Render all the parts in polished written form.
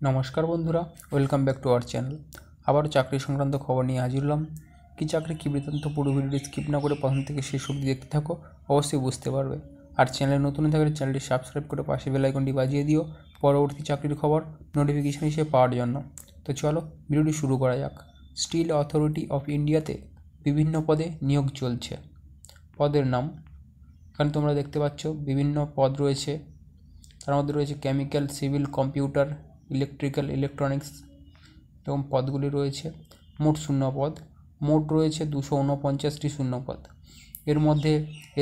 নমস্কার বন্ধুরা, welcome back to our channel. আবারও চাকরি সংক্রান্ত খবর নিয়ে হাজির হলাম। কি চাকরি কি বৃত্তান্ত পুরো ভিডিওটি স্কিপ না করে প্রথম থেকে শেষ অবধি দেখতে থাকো, অবশ্যই বুঝতে পারবে। আর চ্যানেলে নতুন থাকলে চ্যানেলটি সাবস্ক্রাইব করে পাশে বেল আইকনটি বাজিয়ে দিও পরবর্তী চাকরির খবর নোটিফিকেশন হিসেবে পাওয়ার জন্য। তো চলো ভিডিওটি শুরু করা যাক। স্টিল অথরিটি অফ ইন্ডিয়াতে বিভিন্ন পদে নিয়োগ চলছে। পদের নাম এখানে তোমরা দেখতে পাচ্ছ, বিভিন্ন পদ রয়েছে। তার মধ্যে রয়েছে chemical, civil, computer, electrical, electronics এবং পদগুলি রয়েছে। মোট শূন্যপদ মোট রয়েছে 249টি শূন্যপদ। এর মধ্যে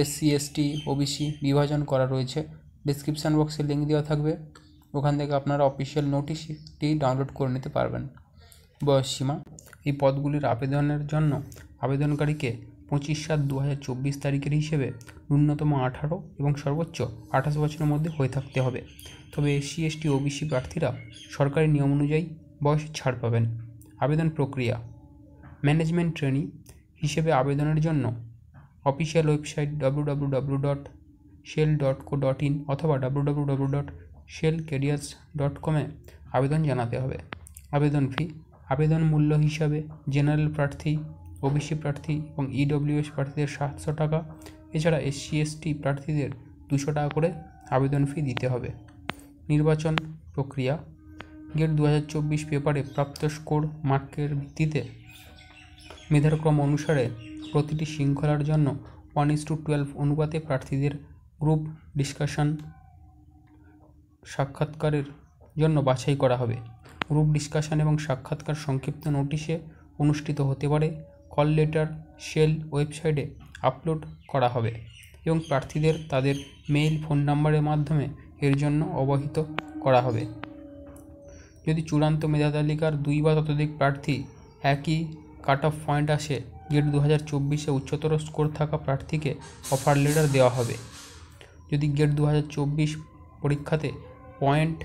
SC ST OBC বিভাজন করা রয়েছে। ডিসক্রিপশান বক্সে লিঙ্ক দেওয়া থাকবে, ওখান থেকে আপনারা অফিসিয়াল নোটিশটি ডাউনলোড করে নিতে পারবেন। বয়সসীমা এই পদগুলির আবেদনের জন্য আবেদনকারীকে 25/7/2024 তারিখের হিসেবে ন্যূনতম 18 এবং সর্বোচ্চ 28 বছরের মধ্যে হয়ে থাকতে হবে। তবে SC ST OBC প্রার্থীরা সরকারি নিয়ম অনুযায়ী বয়সে ছাড় পাবেন। আবেদন প্রক্রিয়া ম্যানেজমেন্ট ট্রেনি হিসেবে আবেদনের জন্য অফিসিয়াল ওয়েবসাইট www.shell.co.in অথবা www.shellcareers.com আবেদন জানাতে হবে। আবেদন ফি আবেদন মূল্য হিসাবে জেনারেল প্রার্থী, OBC প্রার্থী এবং EWS প্রার্থীদের 700 টাকা, এছাড়া SC ST প্রার্থীদের 200 টাকা করে আবেদন ফি দিতে হবে। নির্বাচন প্রক্রিয়া গেট 2024 পেপারে প্রাপ্ত স্কোর মার্কের ভিত্তিতে মেধাক্রম অনুসারে প্রতিটি শৃঙ্খলার জন্য 1:12 অনুপাতে প্রার্থীদের গ্রুপ ডিসকাশন সাক্ষাৎকারের জন্য বাছাই করা হবে। গ্রুপ ডিসকাশন এবং সাক্ষাৎকার সংক্ষিপ্ত নোটিশে অনুষ্ঠিত হতে পারে। কল লেটার শেল ওয়েবসাইটে আপলোড করা হবে এবং প্রার্থীদের তাদের মেইল, ফোন নাম্বারের মাধ্যমে এর জন্য অবহিত করা হবে। যদি চূড়ান্ত মেধা তালিকার 2 বা ততোধিক প্রার্থী একই কাট অফ পয়েন্ট আসে, গেট 2024-এ উচ্চতর স্কোর থাকা প্রার্থীকে অফার লেটার দেওয়া হবে। যদি গেট 2024 পরীক্ষাতে পয়েন্ট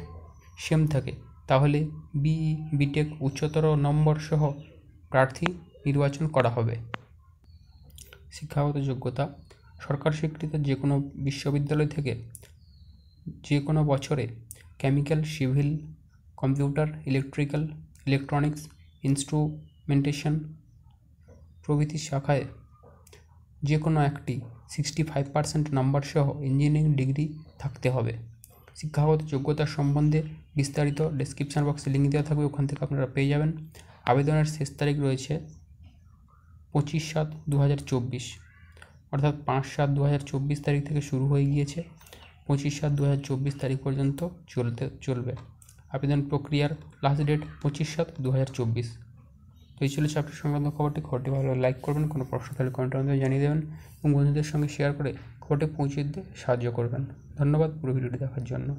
সেম থাকে, তাহলে BE BTech উচ্চতর নম্বর সহ প্রার্থী নির্বাচন করা হবে। শিক্ষাগত যোগ্যতা সরকার স্বীকৃত যে কোনো বিশ্ববিদ্যালয় থেকে যে কোনো বছরে chemical, civil, computer, electrical, electronics, instrumentation প্রভৃতি শাখায় যে কোনো একটি 65% নাম্বার সহ ইঞ্জিনিয়ারিং ডিগ্রি থাকতে হবে। শিক্ষাগত যোগ্যতা সম্বন্ধে বিস্তারিত ডেসক্রিপশান বক্সে লিঙ্ক দেওয়া থাকবে, ওখান থেকে আপনারা পেয়ে যাবেন। আবেদনের শেষ তারিখ রয়েছে 25/7/2024, অর্থাৎ 5/7/2024 তারিখ থেকে শুরু হয়ে গিয়েছে, 25/7/2024 তারিখ পর্যন্ত চলবে। আবেদন প্রক্রিয়ার লাস্ট ডেট 25/7/2024। তো এই ছিল চাকরি সংক্রান্ত খবরটি ভালো লাইক করবেন, কোনো প্রশ্ন থাকলে কমেন্টের মাধ্যমে জানিয়ে দেবেন এবং বন্ধুদের সঙ্গে শেয়ার করে খবরটি পৌঁছে দিতে সাহায্য করবেন। ধন্যবাদ পুরো ভিডিওটি দেখার জন্য।